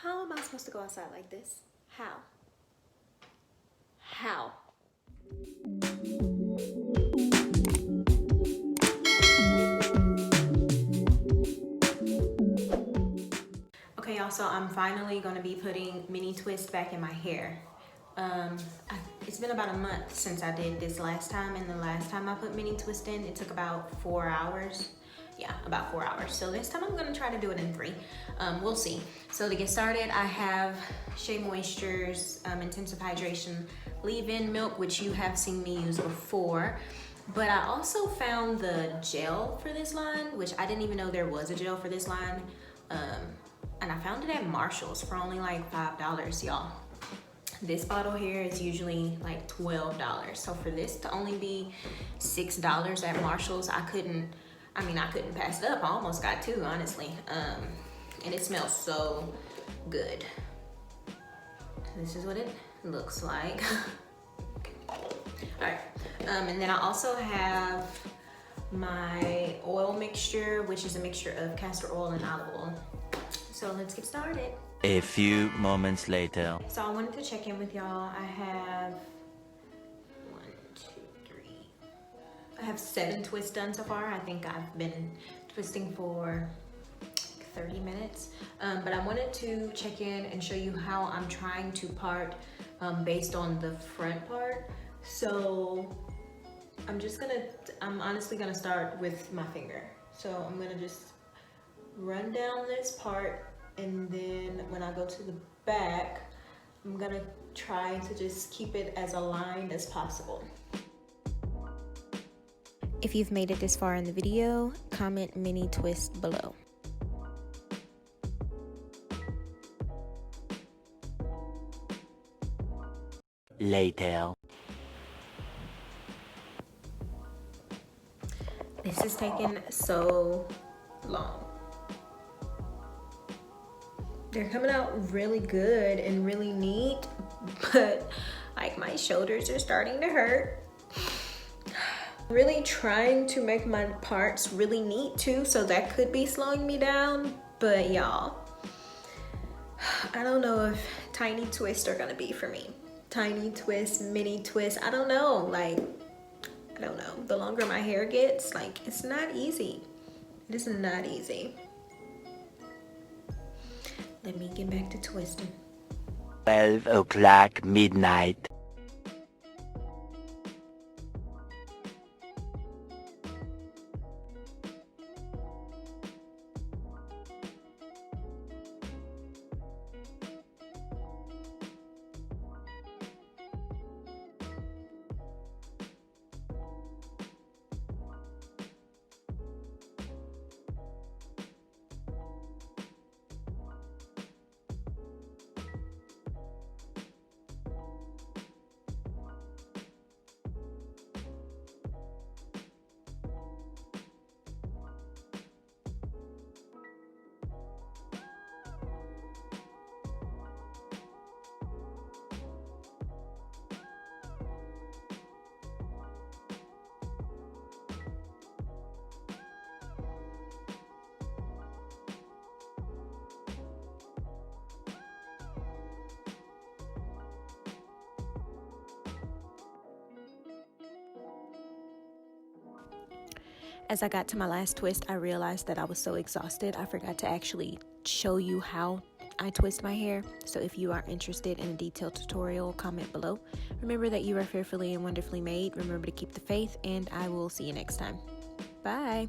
How am I supposed to go outside like this? How? How? Okay, y'all, so I'm finally gonna be putting mini twist back in my hair. It's been about a month since I did this last time, and the last time I put mini twist in, it took about 4 hours. Yeah, about 4 hours. So this time I'm gonna try to do it in 3. We'll see. So to get started, I have Shea Moisture's Intensive Hydration Leave-In Milk, which you have seen me use before. But I also found the gel for this line, which I didn't even know there was a gel for this line. And I found it at Marshall's for only like $5, y'all. This bottle here is usually like $12. So for this to only be $6 at Marshall's, I couldn't pass it up. I almost got 2, honestly. And it smells so good. This is what it looks like. All right, and then I also have my oil mixture, which is a mixture of castor oil and olive oil. So let's get started. A few moments later. So I wanted to check in with y'all. I have 7 twists done so far. I think I've been twisting for 30 minutes. But I wanted to check in and show you how I'm trying to part based on the front part. So I'm honestly gonna start with my finger. So I'm gonna just run down this part, and then when I go to the back, I'm gonna try to just keep it as aligned as possible. If you've made it this far in the video, comment mini twist below. Later. This is taking so long. They're coming out really good and really neat, but like my shoulders are starting to hurt. Really trying to make my parts really neat too, so that could be slowing me down. But y'all, I don't know if tiny twists are gonna be for me. Tiny twists, mini twists, I don't know. Like, I don't know. The longer my hair gets, like, it's not easy. It is not easy. Let me get back to twisting. 12 o'clock midnight. As I got to my last twist, I realized that I was so exhausted, I forgot to actually show you how I twist my hair. So if you are interested in a detailed tutorial, comment below. Remember that you are fearfully and wonderfully made. Remember to keep the faith, and I will see you next time. Bye.